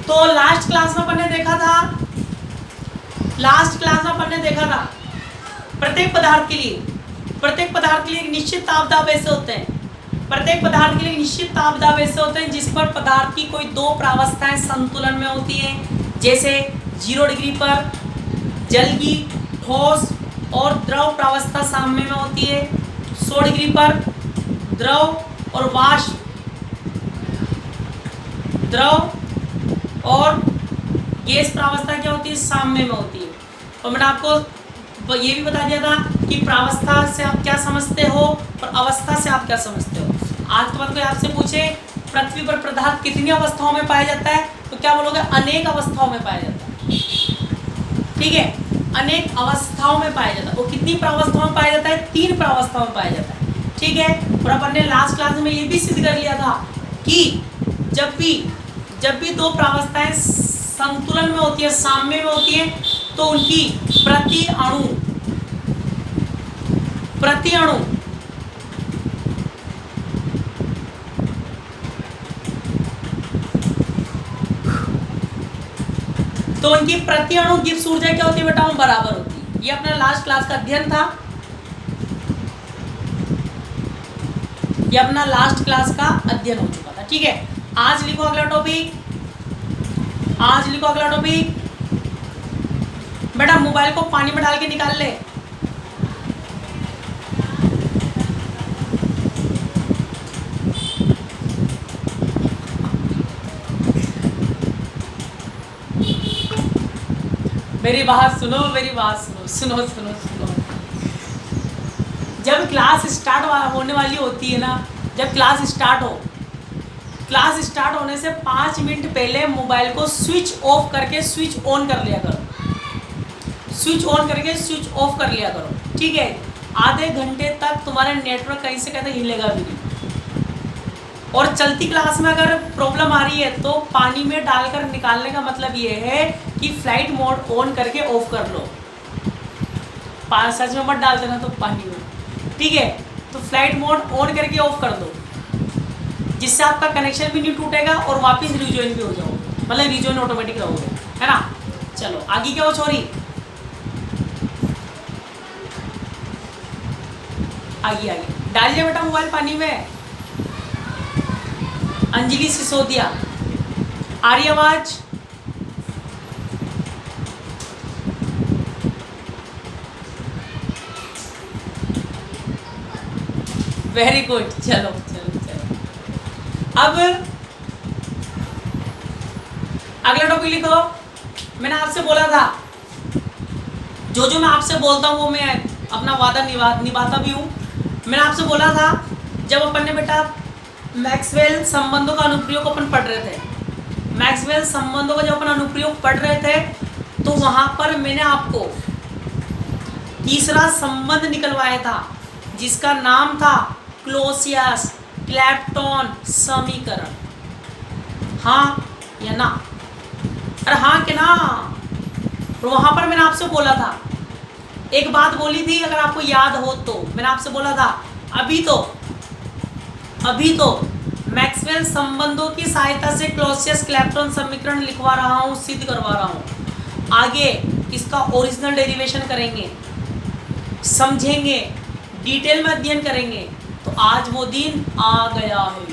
तो last class में अपन ने देखा था, प्रत्येक पदार्थ के लिए एक निश्चित ताप दाब ऐसे होते हैं, जिस पर पदार्थ की कोई दो प्रावस्थाएं संतुलन में होती हैं। जैसे 0 डिग्री पर जल की ठोस और द्रव प्रावस्था साम्य में होती है, 100 डिग्री पर द्रव और गैस प्रावस्था क्या होती है, साम्य में होती है। और मैंने आपको ये भी बता दिया था कि प्रावस्था से आप क्या समझते हो और अवस्था से आप क्या समझते हो। आज के बाद कोई आपसे पूछे पृथ्वी पर पदार्थ कितनी अवस्थाओं में पाया जाता है, तो क्या बोलोगे, अनेक अवस्थाओं में पाया जाता है। ठीक है, अनेक अवस्थाओं में पाया जाता है। वो कितनी प्रावस्थाओं में पाया जाता है, 3 प्रावस्थाओं में पाया जाता है। ठीक है, और अपन ने लास्ट क्लास में ये भी सिद्ध कर लिया था कि जब भी दो प्रावस्थाएं संतुलन में होती है, साम्य में होती है, तो उनकी प्रति अणु गिब्स ऊर्जा क्या होती है बेटा, बराबर होती है। ये अपना लास्ट क्लास का अध्ययन था, ये अपना लास्ट क्लास का अध्ययन हो चुका था। ठीक है, आज लिखो अगला टॉपिक। बेटा मोबाइल को पानी में डाल के निकाल ले। मेरी बात सुनो। जब क्लास स्टार्ट होने वाली होती है ना, जब क्लास स्टार्ट होने से 5 मिनट पहले मोबाइल को स्विच ऑफ करके स्विच ऑन कर लिया करो, ठीक है। आधे घंटे तक तुम्हारा नेटवर्क कहीं से कहीं हिलेगा भी नहीं। और चलती क्लास में अगर प्रॉब्लम आ रही है तो पानी में डालकर निकालने का मतलब ये है कि फ्लाइट मोड ऑन करके ऑफ कर लो। सच में मत डाल देना तो पानी में, ठीक है। तो फ्लाइट मोड ऑन करके ऑफ कर दो, जिससे आपका कनेक्शन भी नहीं टूटेगा और वापस रिजॉइन भी हो जाओगे, मतलब रिजॉइन ऑटोमेटिक रहोगे, है ना। चलो आगे क्या हो छोरी, आगे डालिए बेटा मोबाइल पानी में। अंजलि सिसोदिया, आ रही आवाज? वेरी गुड, चलो। अब अगला टॉपिक लिखो। मैंने आपसे बोला था जो मैं आपसे बोलता हूँ वो मैं अपना वादा निभाता भी हूँ। मैंने आपसे बोला था जब अपन ने बेटा मैक्सवेल संबंधों का अनुप्रयोग अपन पढ़ रहे थे, मैक्सवेल संबंधों का जब अपन अनुप्रयोग पढ़ रहे थे तो वहाँ पर मैंने आपको तीसरा संबंध निकलवाया था जिसका नाम था क्लॉसियस-क्लैप्टन समीकरण। हाँ या ना? अरे हाँ कि ना? तो वहाँ पर मैंने आपसे बोला था, एक बात बोली थी अगर आपको याद हो तो, मैंने आपसे बोला था अभी तो मैक्सवेल संबंधों की सहायता से क्लॉसियस-क्लैप्टन समीकरण लिखवा रहा हूँ, सिद्ध करवा रहा हूँ। आगे इसका ओरिजिनल डेरिवेशन करेंगे, समझेंगे, डिटेल में अध्ययन करेंगे। तो आज वो दिन आ गया है,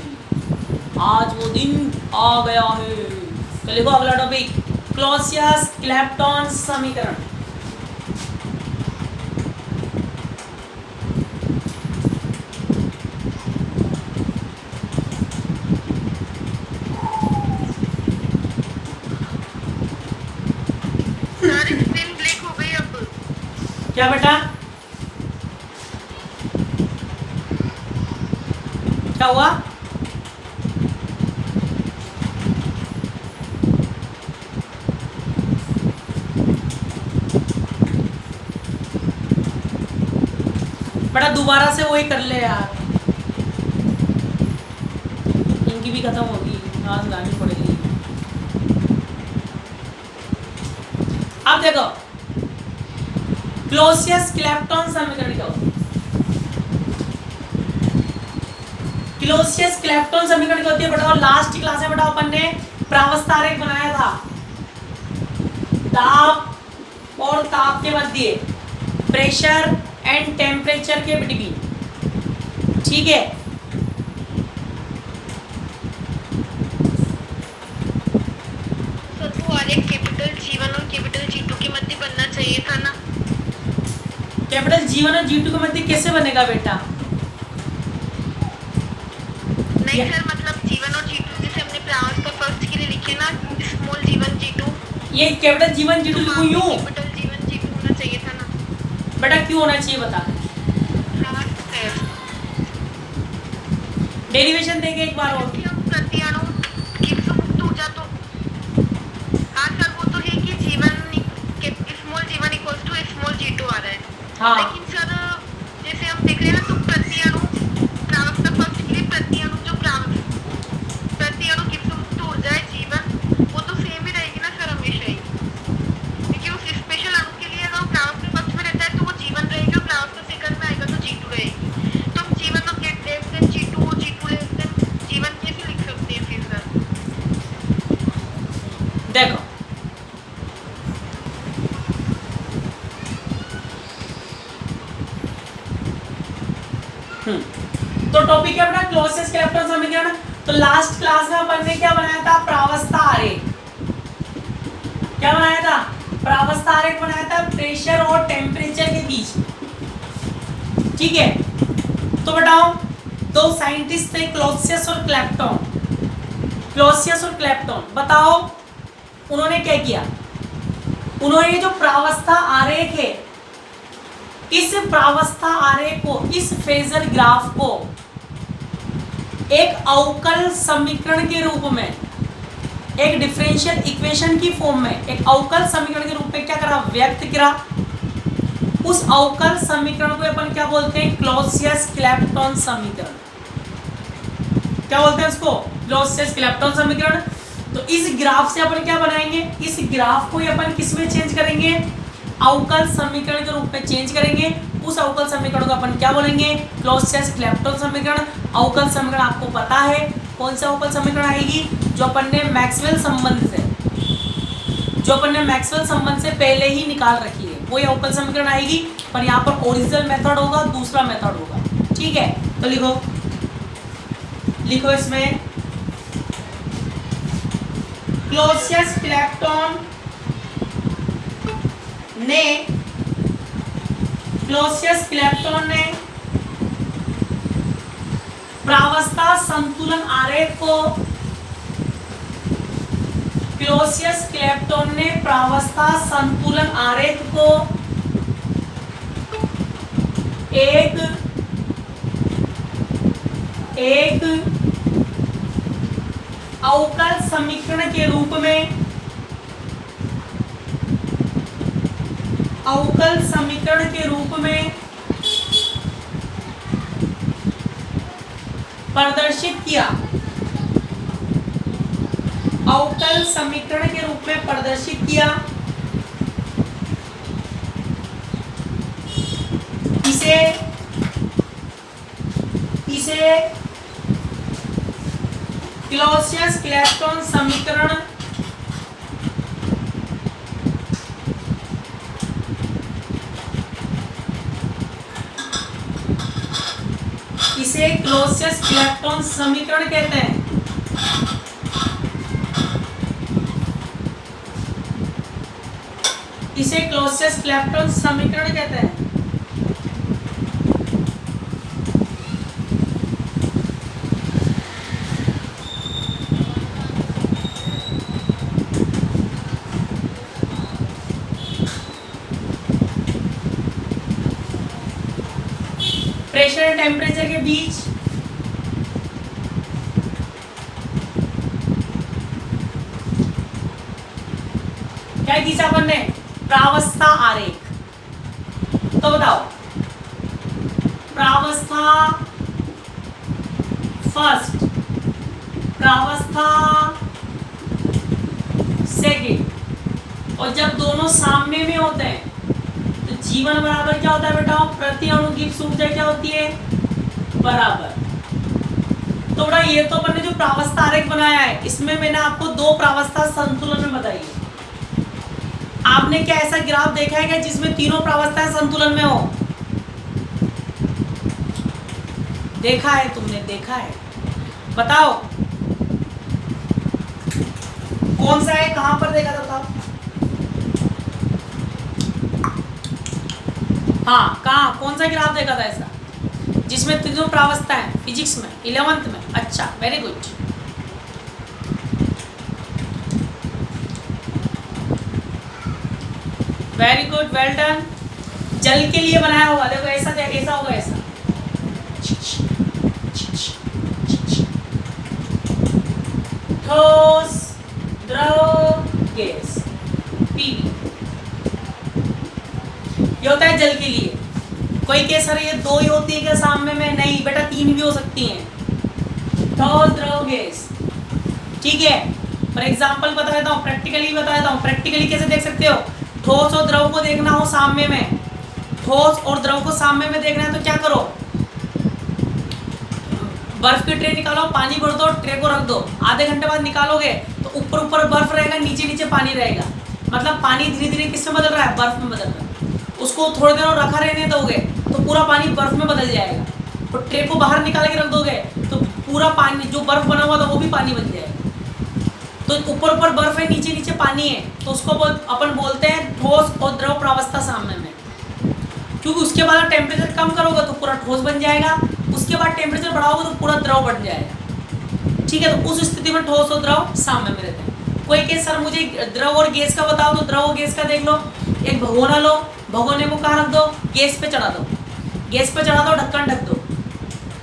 तो लिखो अगला टॉपिक क्लॉसियस-क्लैप्टन समीकरण। क्या बेटा, क्या हुआ? बेटा दोबारा से वही कर ले यार, इनकी भी खत्म होगी, आज लानी पड़ेगी। अब देखो क्लॉसियस-क्लैप्टन समीकरण क्या होता है? क्लॉसियस-क्लैप्टन समीकरण क्या होती है बेटा? लास्ट क्लास में बेटा अपन ने प्रावस्था आरेख बनाया था, दाब और ताप के मध्य, प्रेशर एंड टेम्परेचर के बिटवीन, ठीक है। कैपिटल G1 और कैपिटल G2 के मध्य बनना चाहिए था ना। कैपिटल G1 और G2 के मध्य कैसे बनेगा बेटा? नहीं सर, मतलब G1 और G2 जैसे हमने प्रावस्था फर्स्ट के लिए लिखे ना, स्मॉल G1 G2, ये कैपिटल G1 G2 लिखूं यूं? कैपिटल G1 G2 होना चाहिए था ना बेटा। क्यों होना चाहिए बता? हाँ सर, डेरिवेशन देंगे एक बार और। प्रतिअणु किसको मुक्त ऊर्जा तो हाँ सर वो तो है कि small G1 equals to small G2 आ रहा है। हाँ। लेकिन सर जैसे हम देख रहे हैं ना, तो प्रतिअणु प्रावस्था फर्स्ट के लिए प्रतिअणु किसको मुक्त ऊर्जा है G1, वो तो सेम ही रहेगी ना सर हमेशा ही, क्योंकि उस स्पेशल अणु के लिए अगर प्रावस्था फर्स्ट में रहता है तो वो G1 रहेगी और प्रावस्था सेकंड में आएगा तो G2 रहेगी। तो हम G1 और लेस देन G2 और G2 लेस देन G1 कैसे लिख सकते हैं फिर सर? देखो तो टॉपिक है अपना क्लॉसियस क्लैप्टन समीकरण। तो लास्ट क्लास में अपन ने क्या बनाया था? प्रावस्था आरेख। क्या बनाया था? प्रावस्था आरेख बनाया था प्रेशर और टेम्परेचर के बीच में, ठीक है। तो बताओ, दो साइंटिस्ट थे क्लॉसियस और क्लैप्टन। क्लॉसियस और क्लैप्टन, बताओ उन्होंने क्या किया? उन्होंने जो प्रावस्था आरेख है, इस प्रावस्था आरेख को, इस फेजर ग्राफ को एक अवकल समीकरण के रूप में, एक डिफरेंशियल इक्वेशन की फॉर्म में, एक अवकल समीकरण के रूप में क्या करा? व्यक्त करा। उस अवकल समीकरण को अपन क्या बोलते हैं? क्लॉसियस क्लैप्टन समीकरण। क्या बोलते हैं उसको? क्लॉसियस क्लैप्टन समीकरण। तो इस ग्राफ से अपन क्या बनाएंगे? इस ग्राफ को अपन किस में चेंज करेंगे? अवकल समीकरण के रूप में चेंज करेंगे। उस अवकल समीकरण को अपन क्या बोलेंगे? क्लॉसियस क्लैप्टन समीकरण। अवकल समीकरण आपको पता है कौन सा अवकल समीकरण आएगी? जो अपन ने मैक्सवेल संबंध से पहले ही निकाल रखी है, वही अवकल समीकरण आएगी। पर यहाँ पर ओरिजिनल मेथड होगा, दूसरा मेथड होगा, ठीक है। तो लिखो इसमें क्लॉसियस क्लैप्टन ने प्रावस्था संतुलन आरेख को, क्लॉसियस क्लैप्टन ने प्रावस्था संतुलन आरेख को एक अवकल समीकरण के रूप में, अवकल समीकरण के रूप में प्रदर्शित किया। अवकल समीकरण के रूप में प्रदर्शित किया। इसे क्लॉसियस क्लैप्टन समीकरण क्लॉसियस क्लैप्टन समीकरण कहते हैं। इसे क्लॉसियस क्लैप्टन समीकरण कहते हैं। प्रेशर एंड टेम्परेचर के बीच क्या खींचा अपन ने? प्रावस्था आरेख। तो बताओ, प्रावस्था फर्स्ट, प्रावस्था सेकंड, और जब दोनों सामने में होते हैं तो जीवन बराबर क्या होता है बेटा? प्रति अणु की ऊर्जा क्या होती है? बराबर। तो बड़ा ये तो मैंने जो प्रावस्था आरेख बनाया है इसमें मैंने आपको दो प्रावस्था संतुलन में बताई है। आपने क्या ऐसा ग्राफ देखा है क्या जिसमें तीनों प्रावस्थाएं संतुलन में हो? देखा है तुमने? देखा है? बताओ कौन सा है, कहां पर देखा था? बताओ। हाँ, कहाँ, कौन सा ग्राफ देखा था ऐसा जिसमें तीनों प्रावस्था है? फिजिक्स में 11th में। अच्छा, very good. Very good, well done. जल के लिए बनाया होगा, देखो ऐसा ऐसा होगा, ऐसा ठोस, द्रव, गैस, पीवी। ये होता है जल के लिए। कोई कहे सर ये दो ही होती है क्या सामने में? नहीं बेटा, तीन भी हो सकती हैं, ठोस, द्रव, गैस। ठीक है, फॉर एग्जाम्पल बता देता हूँ, प्रैक्टिकली बता देता हूँ। प्रैक्टिकली कैसे देख सकते हो? ठोस और द्रव को देखना हो सामने में, ठोस और द्रव को सामने में देखना है तो क्या करो? बर्फ की ट्रे निकालो, पानी भर दो, ट्रे को रख दो। आधे घंटे बाद निकालोगे तो ऊपर ऊपर बर्फ रहेगा, नीचे नीचे पानी रहेगा। मतलब पानी धीरे धीरे किसमें बदल रहा है? बर्फ में बदल रहा है। उसको थोड़ी देर और रखा रहने दोगे तो पूरा पानी बर्फ में बदल जाएगा। और ट्रे को बाहर निकाल के रख दोगे तो पूरा पानी जो बर्फ बना हुआ था वो भी पानी बन जाएगा। तो ऊपर ऊपर बर्फ है, नीचे नीचे पानी है, तो उसको अपन बोलते हैं ठोस और द्रव प्रावस्था साम्य में। क्योंकि उसके बाद टेम्परेचर कम करोगे तो पूरा ठोस बन जाएगा, उसके बाद टेम्परेचर बढ़ाओगे तो पूरा द्रव बन जाएगा। ठीक है, तो उस स्थिति में ठोस और द्रव साम्य में रहते हैं। कोई कहे सर मुझे द्रव और गैस का बताओ, तो द्रव और गैस का देख लो। एक भगोना लो, भगोने को कहाँ रख दो? गैस पे चढ़ा दो, गैस पे चढ़ा दो, ढक्कन ढक दो।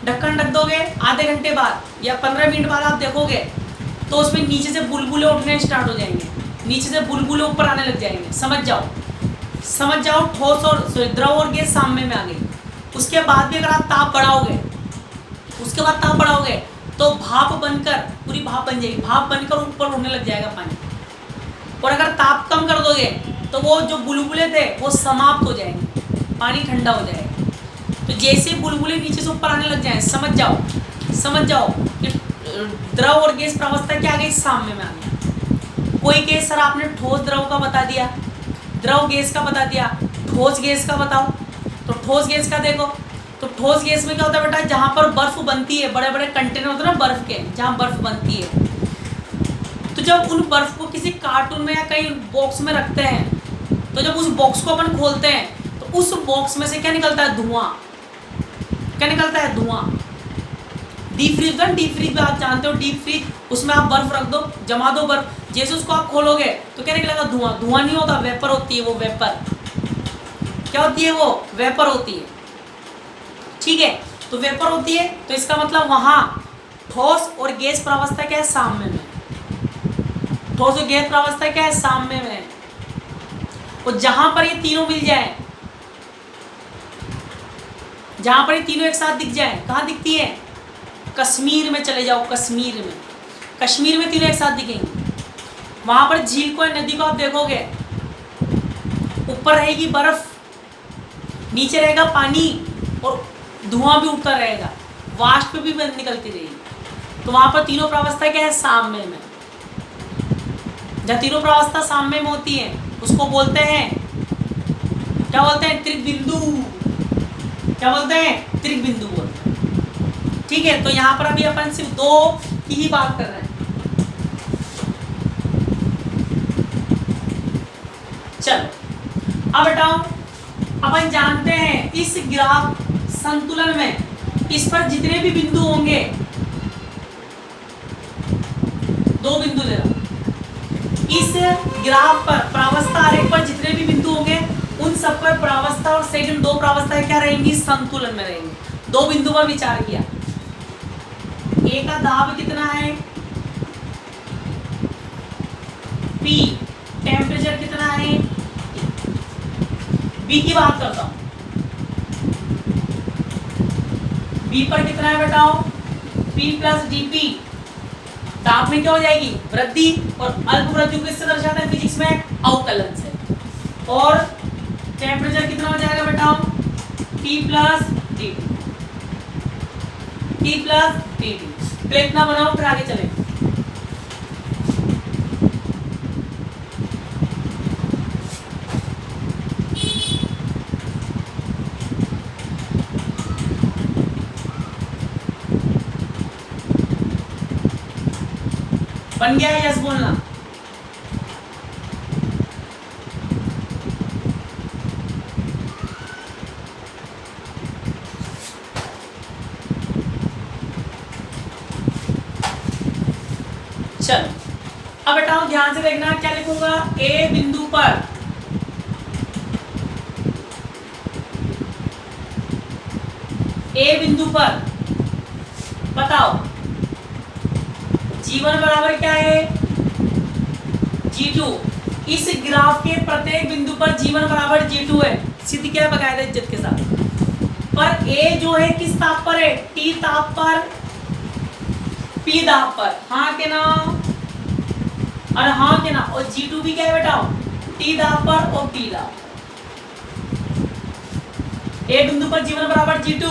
ढक्कन ढक दोगे, आधे घंटे बाद या 15 मिनट बाद आप देखोगे तो उसमें नीचे से बुलबुले उठने स्टार्ट हो जाएंगे, नीचे से बुलबुले ऊपर आने लग जाएंगे। समझ जाओ ठोस और द्रव और गैस साम्य में आ गई। उसके बाद भी अगर आप ताप बढ़ाओगे, उसके बाद ताप बढ़ाओगे तो भाप बनकर, पूरी भाप बन जाएगी, भाप बनकर ऊपर उड़ने लग जाएगा पानी। और अगर ताप कम कर दोगे तो वो जो बुलबुले थे वो समाप्त हो जाएंगे, पानी ठंडा हो जाएगा। तो जैसे बुलबुले नीचे से ऊपर आने लग जाए, समझ जाओ कि द्रव और गैस प्रावस्था क्या आ गई? साम्य में आ गया। कोई केस सर आपने ठोस द्रव का बता दिया, द्रव गैस का बता दिया, ठोस गैस का बताओ। तो ठोस गैस का देखो, तो ठोस गैस में क्या होता है बेटा? जहाँ पर बर्फ बनती है, बड़े बड़े कंटेनर होते हैं ना बर्फ के, जहाँ बर्फ बनती है, तो जब उन बर्फ को किसी कार्टून में या कहीं बॉक्स में रखते हैं, तो जब उस बॉक्स को अपन खोलते हैं तो उस बॉक्स में से क्या निकलता है? धुआं। क्या निकलता है? धुआं। डीप फ्रीज, डीप फ्रीज में आप जानते हो, डीप फ्रीज, उसमें आप बर्फ रख दो, जमा दो बर्फ, जैसे उसको आप खोलोगे तो क्या निकलेगा? धुआं। धुआं नहीं होता, वेपर होती है वो, वेपर। क्या होती है वो? वेपर होती है। ठीक है, तो वेपर होती है, तो इसका मतलब वहां ठोस और गैस प्रावस्था क्या है? साम्य में। ठोस और गैस प्रावस्था क्या है? साम्य में। और जहां पर ये तीनों मिल जाए, जहां पर ये तीनों एक साथ दिख जाए, कहाँ दिखती है? कश्मीर में चले जाओ, कश्मीर में तीनों एक साथ दिखेंगे। वहां पर झील को, नदी को आप देखोगे, ऊपर रहेगी बर्फ, नीचे रहेगा पानी और धुआं भी उठता रहेगा, वाष्प भी निकलती रहेगी। तो वहां पर तीनों प्रावस्था क्या है? साम्य में। जब तीनों प्रावस्था साम्य में होती है उसको बोलते हैं, क्या बोलते हैं? त्रिक बिंदु। क्या बोलते हैं? त्रिक बिंदु बोलते हैं। ठीक है, तो यहाँ पर अभी अपन सिर्फ दो की ही बात कर रहे हैं। चलो अब बताओ, अपन जानते हैं इस ग्राफ संतुलन में इस पर जितने भी बिंदु होंगे, दो बिंदु ले रहा, इस ग्राफ पर प्रावस्था आरेख पर जितने भी बिंदु होंगे उन सब पर प्रावस्था और सेकंड दो प्रावस्थाएं क्या रहेंगी? संतुलन में रहेंगी। दो बिंदु पर विचार किया, ए का दाब कितना है? P, टेम्परेचर कितना है? B की बात करता हूं, B पर कितना है बताओ? P plus dP। ताप में क्या हो जाएगी? वृद्धि, और अल्प वृद्धि को किससे दर्शाते हैं फिजिक्स में? अवकलन से। और टेम्परेचर कितना हो जाएगा बताओ? T plus dT, T plus dT। तो इतना बनाओ फिर आगे चले। बन गया है? यस बोलना। चलो अब बेटाओ ध्यान से देखना, क्या लिखूंगा? ए बिंदु पर बताओ G1 बराबर क्या है? G2। इस ग्राफ के प्रत्येक बिंदु पर G1 बराबर G2 है, सिद्ध किया है बकायदा इज्जत के साथ। पर A जो है किस ताप पर है? T ताप पर, P दाब पर, हाँ के ना? और हाँ के ना? और G2 भी क्या है बेटा? T दाब पर और P दाब पर। A बिंदु पर G1 बराबर G2,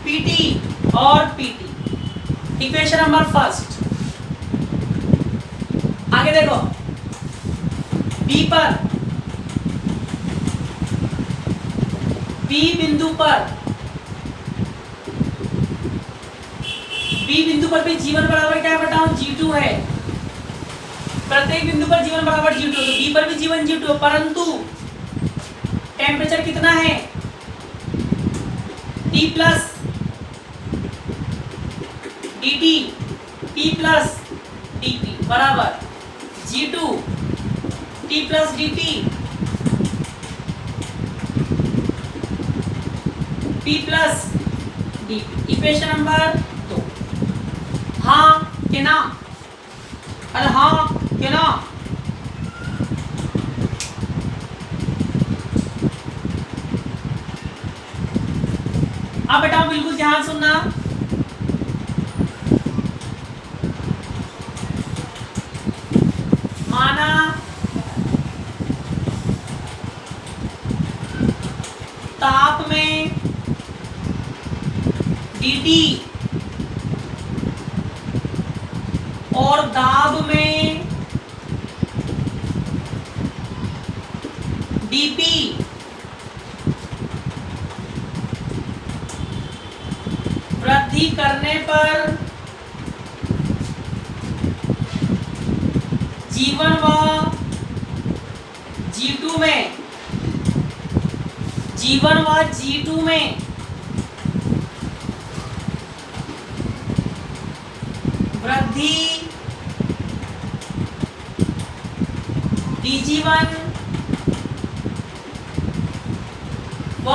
PT और PT। Equation number first. आगे देखो, B बिंदु पर भी G1 बराबर क्या है बताओ? G2 है। प्रत्येक बिंदु पर G1 बराबर G2, तो B पर भी G1 G2 है, परंतु टेम्परेचर कितना है? T plus dt, P plus dP बराबर G2 T plus dt, P plus dP। Equation number 2। हाँ के ना? अरे हाँ के ना? अब बेटा बिल्कुल ध्यान सुनना, माना ताप में dt और दाब में dP वृद्धि करने पर G1 व G2 में वृद्धि Dg1 व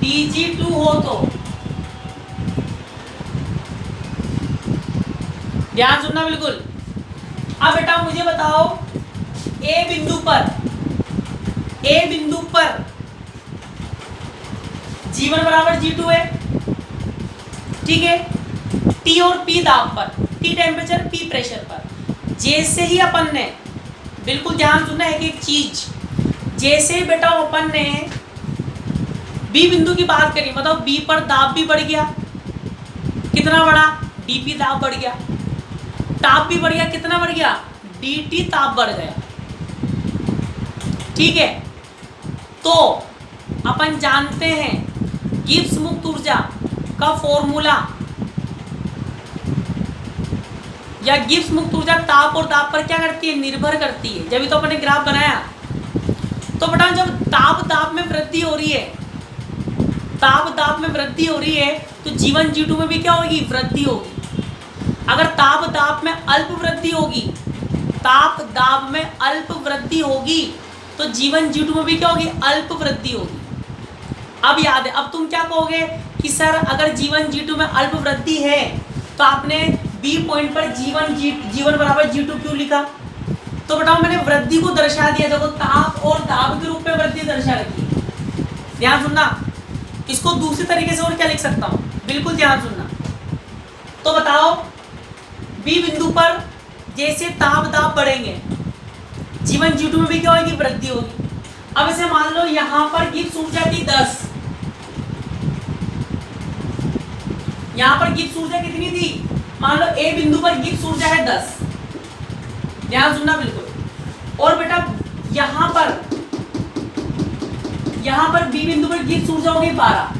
Dg2 हो तो, ध्यान सुनना बिल्कुल। अब बेटा मुझे बताओ, ए बिंदु पर G1 बराबर G2 है, ठीक है? T और P दाब पर, T टेम्परेचर, P प्रेशर पर, जैसे ही अपन ने, बिल्कुल ध्यान सुनना है एक चीज, जैसे बेटा अपन ने B बिंदु की बात करी, बताओ B पर दाब भी बढ़ गया, कितना बढ़ा? dP दाब बढ़ गया, ताप भी बढ़ गया, कितना बढ़ गया? dt ताप बढ़ गया, ठीक है? तो अपन जानते हैं गिब्स मुक्त ऊर्जा का फॉर्मूला, या गिब्स मुक्त ऊर्जा ताप और दाब पर क्या करती है? निर्भर करती है। जब तो अपने ग्राफ बनाया, तो बेटा जब ताप दाब में वृद्धि हो रही है, तो G1 G2 में भी क्या होगी? वृद्धि होगी। अगर ताप दाब में अल्प वृद्धि होगी, तो G1 G2 में भी क्या होगी? अल्प वृद्धि होगी। अब याद है, अब तुम क्या कहोगे कि सर अगर G1 G2 में अल्प वृद्धि है, तो आपने B पॉइंट पर G1 बराबर G2 क्यों लिखा? तो बताओ मैंने वृद्धि को दर्शा दिया, देखो ताप और दाब के रूप में वृद्धि दर्शा रखी। ध्यान सुनना, इसको दूसरी तरीके से और क्या लिख सकता हूँ, बिल्कुल ध्यान सुनना। तो बताओ B बिंदु पर जैसे ताप दाब बढ़ेंगे, G1 G2 में भी क्या होगी? वृद्धि होगी। अब इसे मान लो यहाँ पर गिब्स ऊर्जा थी 10, यहाँ पर गिब्स ऊर्जा कितनी थी, मान लो ए बिंदु पर गिब्स ऊर्जा है 10, ध्यान सुनना बिल्कुल। और बेटा यहाँ पर बी बिंदु पर गिब्स ऊर्जा हो गई 12,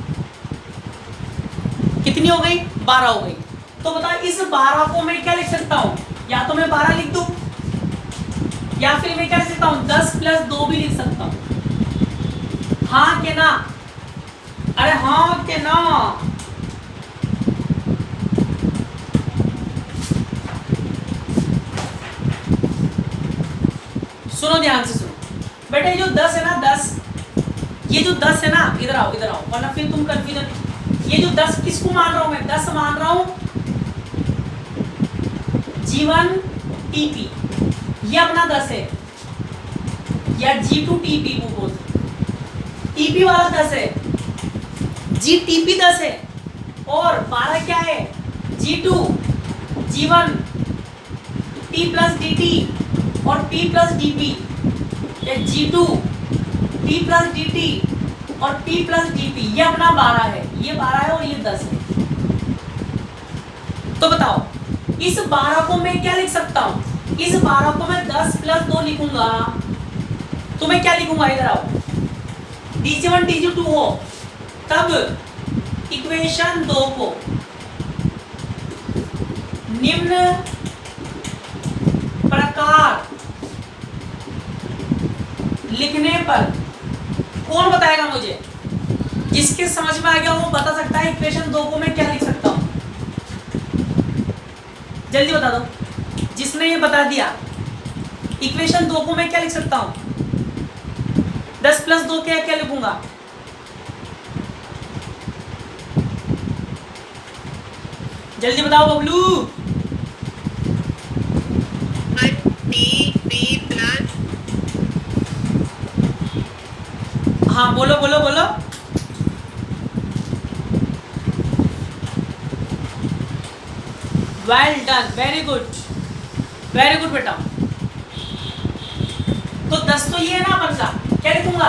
कितनी हो गई, 12 हो गई। तो बता इस 12 को मैं क्या लिख सकता हूँ, या तो मैं 12 लिख दूं, या फिर मैं क्या लिख सकता हूँ 10 + 2 भी लिख सकता हूँ। हाँ के ना, अरे हाँ के ना, सुनो ध्यान से सुनो बेटा, ये जो 10 है ना 10, ये जो 10 है ना, इधर आओ वरना फिर तुम कंफ्यूजन। ये जो 10 किसको मान रहा हूं मैं, 10 मान रहा हूं G1 TP, ये अपना 10 है, या G2 TP को बोलते, TP वाला 10 है, GTP 10 है, और 12 क्या है, G2 G1 T + DT और P + DP, या G2 T + DT और P + DP, ये अपना 12 है, ये 12 है और ये 10 है। तो बताओ इस 12 को मैं क्या लिख सकता हूं, इस 12 को मैं 10 + 2 लिखूंगा, तो मैं क्या लिखूंगा, इधर आओ, Dg1 Dg2 हो, तब इक्वेशन 2 को निम्न प्रकार लिखने पर, कौन बताएगा मुझे, जिसके समझ में आ गया वो बता सकता है इक्वेशन 2 को मैं क्या लिख सकता हूं, जल्दी बता दो। जिसने ये बता दिया इक्वेशन 2 को मैं क्या लिख सकता हूं, 10 + 2 क्या क्या लिखूंगा, जल्दी बताओ बबलू। हाँ बोलो बोलो बोलो। वेल डन, वेरी गुड बेटा। तो 10 तो ये है ना अपन का, क्या लिखूंगा,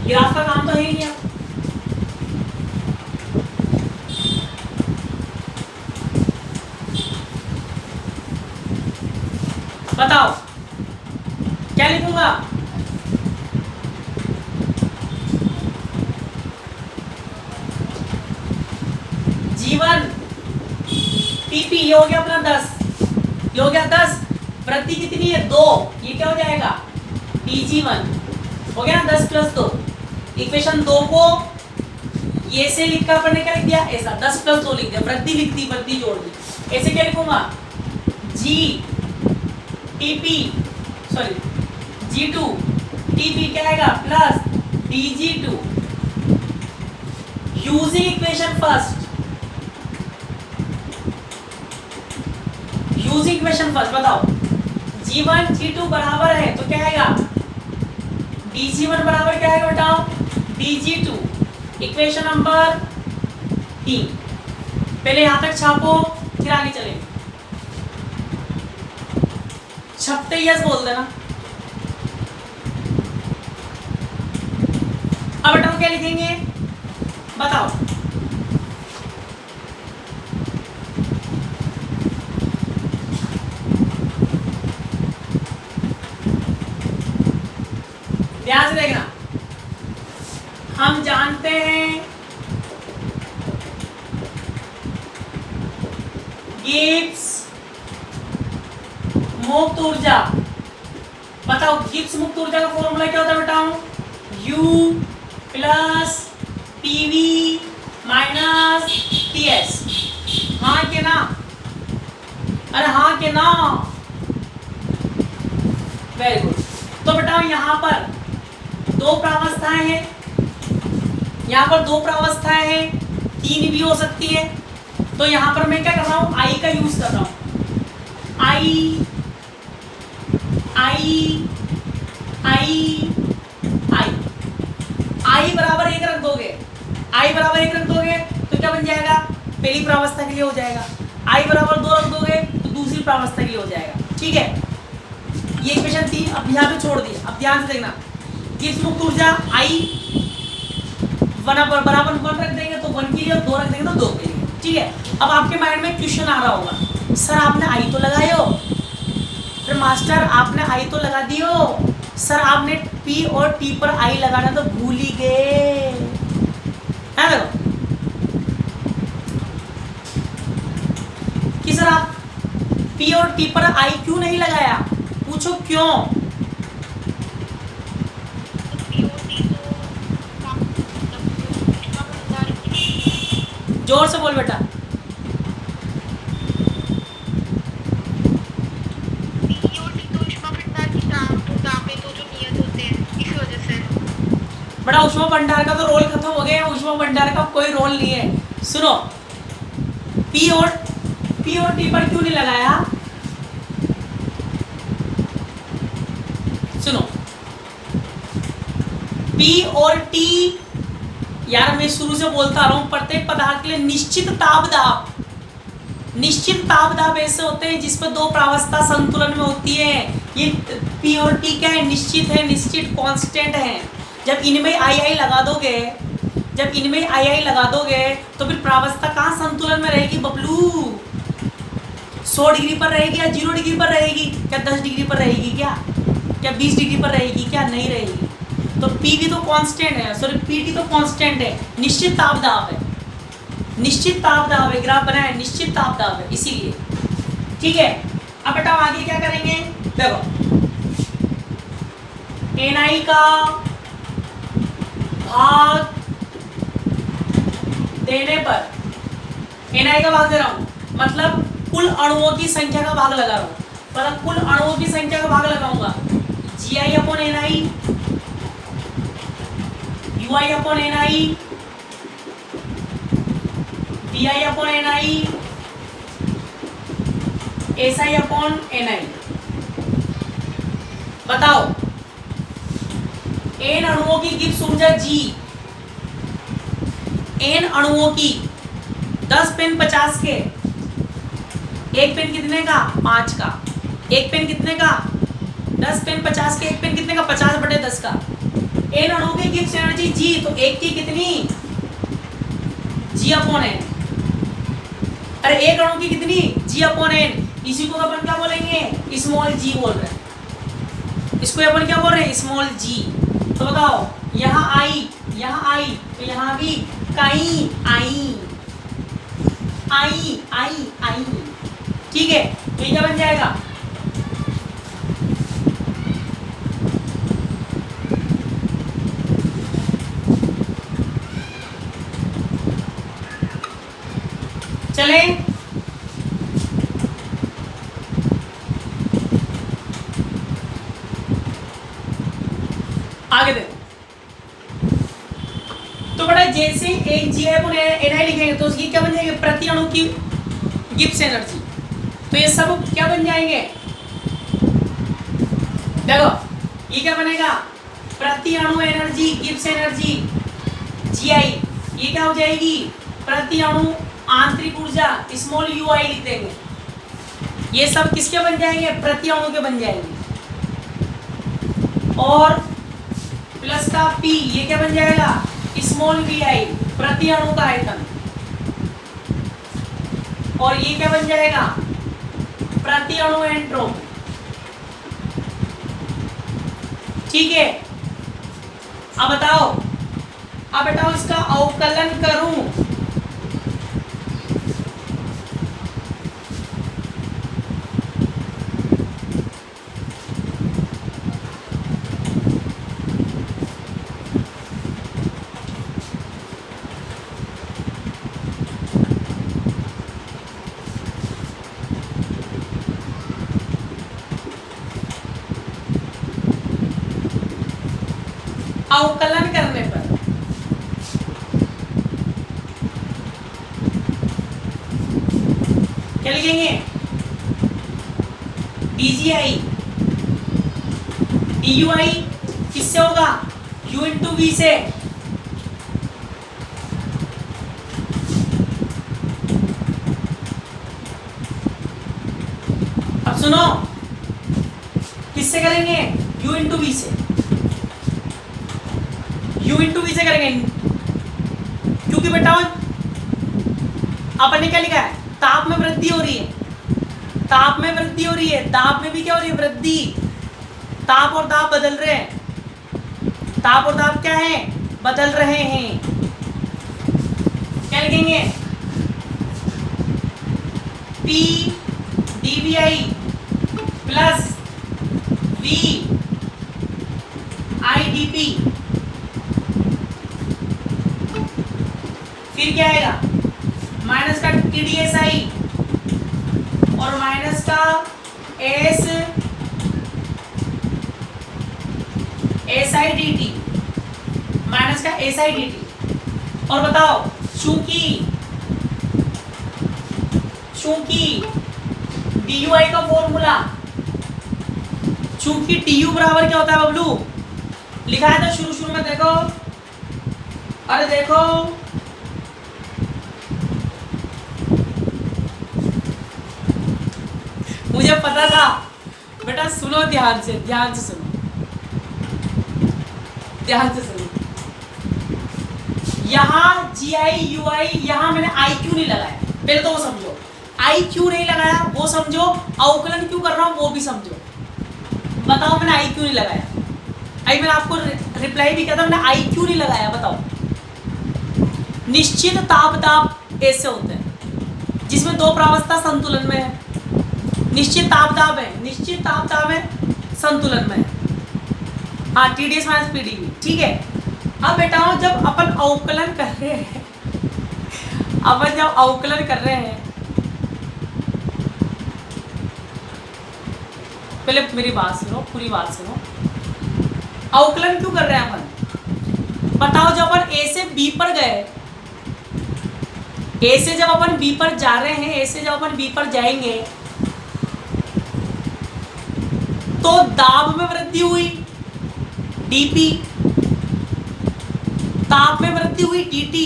ग्राफ का काम तो है ही नहीं। बताओ क्या लिखूंगा, G1 TP, ये हो गया अपना 10, ये हो गया 10, वृद्धि कितनी है 2, ये क्या हो जाएगा Dg1, हो गया ना 10 + 2। इक्वेशन 2 को ये से लिखा, अपन ने क्या लिख दिया, ऐसा 10 + 2 लिख दिया, वृद्धि लिख दी, वृद्धि जोड़ दी। ऐसे क्या लिखूंगा, G2 TP क्या आएगा plus Dg2 using equation first, बताओ G1 G2 बराबर है तो क्या आएगा, Dg1 बराबर क्या आएगा बताओ, Dg2, इक्वेशन नंबर 3। पहले यहां तक छापो फिर आगे चलेंगे, छपते ही यस बोल देना। अब बताओ क्या लिखेंगे, बताओ ध्यान से देखना। हम जानते हैं गिब्स मुक्त ऊर्जा, बताओ गिब्स मुक्त ऊर्जा का फॉर्मूला क्या होता है बताओ, U + PV - TS, हाँ के ना, अरे हाँ के ना, वेरी गुड। तो बताओ यहाँ पर 2 प्रावस्थाएं हैं, यहाँ पर 2 प्रावस्थाएं हैं, 3 भी हो सकती है। तो यहाँ पर मैं क्या कर रहा हूँ, I का यूज कर रहा हूँ, I बराबर 1 रख दोगे, I बराबर 1 रख दोगे तो क्या बन जाएगा, पहली प्रावस्था के लिए हो जाएगा, I बराबर 2 रख दोगे तो दूसरी प्रावस्था के लिए हो जाएगा। ठीक है, ये इक्वेशन 3 अब यहाँ पे छोड़ दी। अब ध्यान से देखना, गिब्स मुक्त ऊर्जा I बराबर 1 रख देंगे तो 1 की जगह 2 रख देंगे करेंगे तो 2 करेंगे, ठीक है। अब आपके माइंड में क्वेश्चन आ रहा होगा, सर आपने आई तो लगायो, फिर मास्टर आपने आई तो लगा दियो, सर आपने पी और टी पर आई लगाना तो भूल ही गए, है ना? कि सर आप पी और टी पर आई क्यों नहीं लगाया? पूछो क्यों? जोर से बोल बेटा। बड़ा ऊष्मा भंडार का तो रोल खत्म हो गया, ऊष्मा भंडार का कोई रोल नहीं है। सुनो, पी और टी पर क्यों नहीं लगाया? सुनो, पी और टी, यार मैं शुरू से बोलता आ रहा हूं, प्रत्येक पदार्थ के लिए निश्चित ताप दाब ऐसे होते हैं जिस पर 2 प्रावस्था संतुलन में होती है। ये पी और टी क्या है? निश्चित है, निश्चित कांस्टेंट है। जब इनमें आई लगा दोगे तो फिर प्रावस्था कहाँ संतुलन में रहेगी बबलू? 100 डिग्री पर रहेगी या 0 डिग्री पर रहेगी? क्या 10 डिग्री पर रहेगी? क्या 20 डिग्री पर रहेगी? क्या नहीं रहेगी? तो पी भी तो कांस्टेंट है, सॉरी पी टी तो कांस्टेंट है, निश्चित ताप दाब है, ग्राफ बना है, निश्चित ताप दाब है, इसीलिए, ठीक है। अब बेटा आगे क्या करेंगे? देखो, Ni का भाग देने पर, Ni का भाग दे रहा हूं, मतलब कुल अणुओं की संख्या का भाग लगा रहा हूं, मतलब कुल अणुओं की संख्या का भाग लगाऊंगा। Gi upon Ni, Ui upon Ni, Di upon Ni, Si upon Ni। बताओ, n अणुओं की गिब्स ऊर्जा G, n अणुओं की 10 पेन 50 के, एक पेन कितने का? 5 का। एक पेन कितने का? 10 पेन 50 के, एक पेन कितने का? 50/10 का। n अणुओं की गिब्स एनर्जी G, तो एक की कितनी? G upon n। अरे एक अणु की कितनी? G upon n। इसी को अपन क्या बोलेंगे? स्मॉल g बोल रहे हैं, इसको अपन क्या बोल रहे हैं? Small g। तो बताओ, यहाँ आई तो यहाँ भी कहीं आई, ठीक है। तो ये क्या बन जाएगा? चले आगे देखो, तो बड़ा जैसे एक Gi अपॉन Ni लिखेंगे तो उसकी क्या बन जाएगी? प्रति अणु की गिब्स एनर्जी। तो ये सब क्या बन जाएंगे? देखो, ये क्या बनेगा? प्रति अणु एनर्जी, गिब्स एनर्जी Gi, ये क्या हो जाएगी? प्रति अणु आंतरिक ऊर्जा, स्मॉल ui लिख देंगे। ये सब किसके बन जाएंगे? प्रति अणु के बन जाएंगे। और प्लस का P, ये क्या बन जाएगा? स्मॉल vi, प्रति अणु का आयतन। और ये क्या बन जाएगा? प्रति अणु एंट्रोपी, ठीक है। अब बताओ इसका अवकलन करूं, अवकलन करने पर क्या लिखेंगे? dgi dui किससे होगा? u इंटू v से। अब सुनो, किससे करेंगे? u इंटू v से, u इंटू v से करेंगे, क्योंकि बेटा अपन ने क्या लिखा है, ताप में वृद्धि हो रही है, ताप में वृद्धि हो रही है, दाब में भी क्या हो रही है, वृद्धि। ताप और दाब बदल रहे हैं, ताप और दाब क्या है, बदल रहे हैं। क्या लिखेंगे, P dVi plus V I dP, फिर क्या आएगा, माइनस का TdSi और माइनस का SI dt, माइनस का SI dt। और बताओ, चूंकि DUI का फॉर्मूला, चूंकि DU बराबर क्या होता है बबलू, लिखा है तो शुरू में देखो, अरे देखो, मुझे पता था बेटा, सुनो ध्यान से सुनो, ध्यान से सुनो। यहाँ GI UI, यहाँ मैंने IQ नहीं लगाया, पहले तो वो समझो, IQ नहीं लगाया वो समझो, अवकलन क्यों कर रहा हूँ वो भी समझो। बताओ मैंने IQ नहीं लगाया, अभी मैंने आपको रिप्लाई भी किया था, मैंने IQ नहीं लगाया। बताओ, निश्चित ताप दाब ऐसे होते हैं जिसमें दो प्रावस्था संतुलन में है, निश्चित ताप दाब है, निश्चित ताप दाब है, संतुलन में है, हाँ TDS माइनस PdV, ठीक है। अब बेटाओ जब अपन अवकलन कर रहे हैं, अपन जब अवकलन कर रहे हैं, पहले मेरी बात सुनो, पूरी बात सुनो। अवकलन क्यों कर रहे हैं अपन, बताओ। जब अपन A से B पर गए, A से जब अपन B पर जा रहे हैं, A से जब अपन B पर जाएंगे तो दाब में वृद्धि हुई dP, ताप में वृद्धि हुई dT,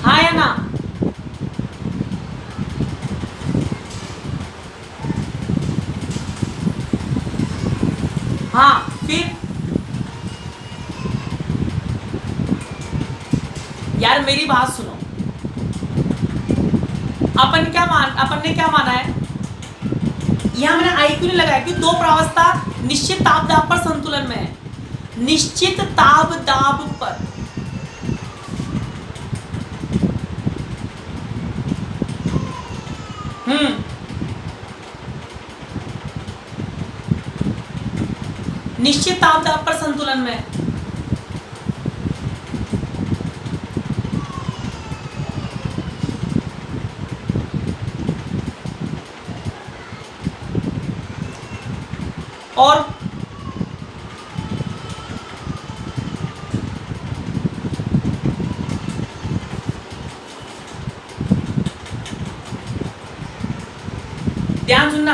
हाँ या ना। हाँ, फिर यार मेरी बात सुनो, अपन ने क्या माना है, यहां मैंने IQ नहीं लगाया कि दो प्रावस्था निश्चित ताप दाब पर संतुलन में है, निश्चित ताप दाब पर। निश्चित ताप दाब पर संतुलन में है। और ध्यान सुनना,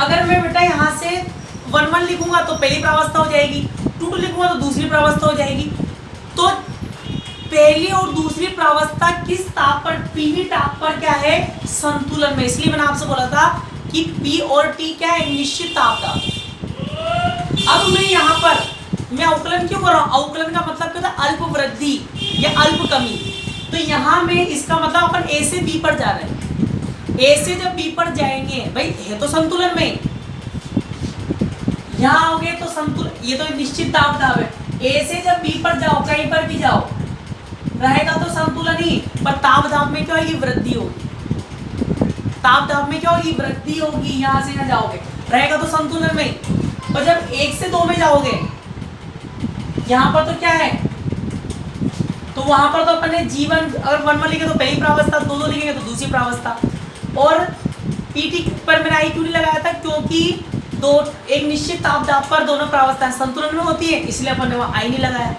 अगर मैं बेटा यहां से 1 लिखूंगा तो पहली प्रावस्था हो जाएगी, 2 लिखूंगा तो दूसरी प्रावस्था हो जाएगी। तो पहली और दूसरी प्रावस्था किस ताप पर, PV ताप पर क्या है, संतुलन में। इसलिए मैंने आपसे बोला था कि P और T क्या है, निश्चित ताप दाब। अब मैं यहाँ पर मैं अवकलन क्यों कर रहा हूँ, अवकलन का मतलब क्या होता है, अल्प वृद्धि या अल्प कमी। तो यहाँ में इसका मतलब अपन A से B पर जा रहे हैं, A से जब B पर जाएंगे, भाई है तो संतुलन में, यहाँ आओगे तो संतुलन, ये तो निश्चित ताप दाब है। A से जब B पर जाओ, कहीं पर भी जाओ, रहेगा तो संतुलन ही, पर ताप दाब में क्या होगी, वृद्धि होगी। ताप दाब में क्या होगी, वृद्धि होगी। यहाँ से यहाँ जाओगे, रहेगा तो संतुलन में। और जब 1 से 2 में जाओगे, यहाँ पर तो क्या है, तो वहां पर तो अपन ने जीवन, अगर 1 लिखे तो पहली प्रावस्था, 2 लिखेंगे तो दूसरी प्रावस्था। और PT पर मैंने IQ नहीं लगाया था क्योंकि एक निश्चित ताप दाब पर दोनों प्रावस्थाएं संतुलन में होती है, इसलिए अपन ने वहां I नहीं लगाया।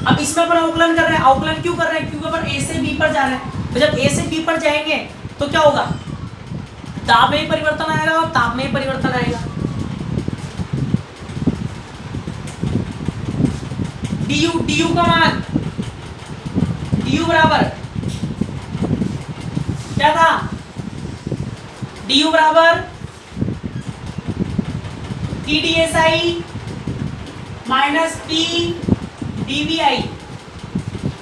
अब इसमें अपन अवकलन कर रहे हैं, अवकलन क्यों कर रहे हैं, क्योंकि अपन A से B पर जा रहे हैं। तो जब A से B पर जाएंगे तो क्या होगा, दाब में ही परिवर्तन आएगा और ताप में ही परिवर्तन आएगा। du का मान, du बराबर क्या था, du बराबर TDSI माइनस P dVi।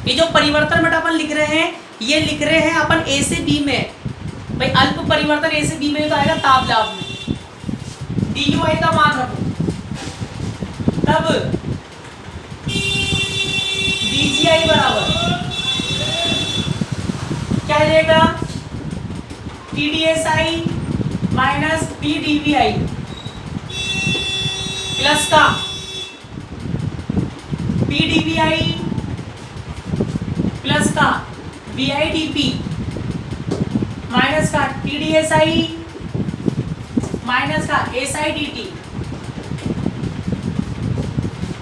ये जो परिवर्तन बेटा अपन लिख रहे हैं, ये लिख रहे हैं अपन ए से बी में। भाई अल्प परिवर्तन ए से बी में तो आएगा ताप दाब में। dy का मान रखो, तब dgi बराबर क्या आ जाएगा, TDSI माइनस PDVI प्लस का PDVI प्लस का VIDP माइनस का TDSI माइनस का SIDT।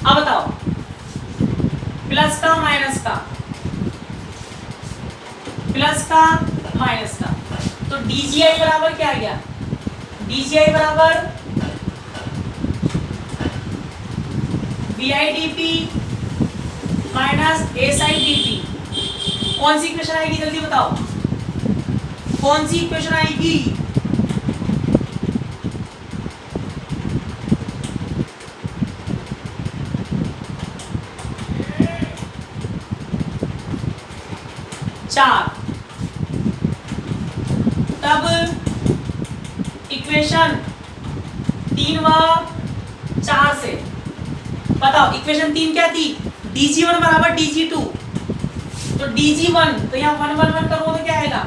अब बताओ, प्लस का माइनस का, प्लस का माइनस का, तो DGI बराबर क्या आ गया, DGI बराबर VIDP माइनस SIDT। कौन सी इक्वेशन आएगी जल्दी बताओ, कौन सी इक्वेशन आएगी, चार। तब इक्वेशन 3 व 4 से बताओ, इक्वेशन 3 क्या थी, dg1 बराबर dg2, तो dg1 तो यहाँ 1 1 1 करो तो क्या आएगा,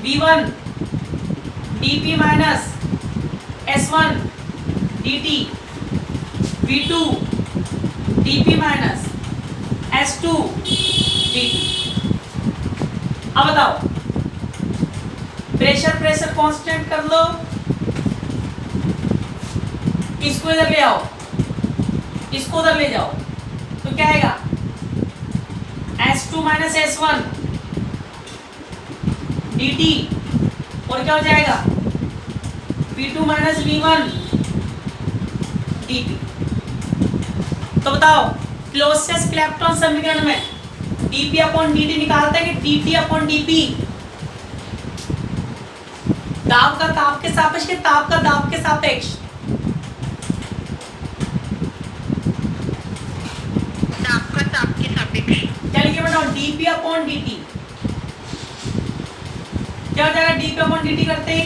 v1 dp minus s1 dt, v2 dp minus s2 dt। अब बताओ, प्रेशर कांस्टेंट कर लो, इसको इधर ले आओ, इसको उधर ले जाओ, तो क्या आएगा, S2 माइनस S1 dt, और क्या हो जाएगा, V2 माइनस V1 dt। तो बताओ, क्लोसेस्ट क्लैप्टन समीकरण में dp अपॉन dt निकालते हैं कि dt अपॉन dp, दाब का ताप के सापेक्ष के ताप का दाब के सापेक्ष, ताप का ताप के सापेक्ष, क्या लिखे बताओ, dp अपॉन dt क्या हो जाएगा, dp अपॉन dt करते ही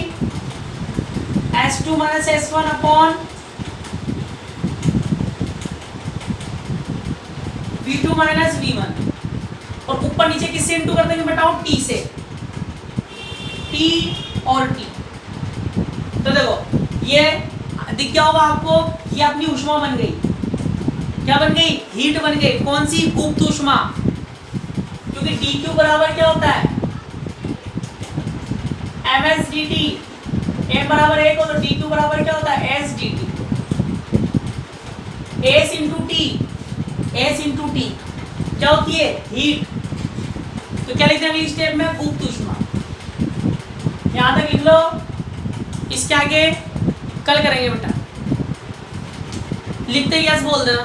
S2 minus S1 upon V2 minus V1, और ऊपर नीचे किससे इंटू कर देंगे बताओ, T से, T और T। तो देखो ये दिख गया होगा आपको, ये अपनी ऊष्मा बन गई, क्या बन गई, हीट बन गई, कौन सी, गुप्त ऊष्मा, क्योंकि dq बराबर क्या होता है, ms dt, m बराबर 1 हो तो dq बराबर क्या होता है, s dt, s into t क्या होती है, हीट। तो क्या लिखते हैं अगली स्टेप में, गुप्त ऊष्मा। यहां तक लिख लो, इसके आगे कल करेंगे बेटा, लिखते ही यस बोल देना।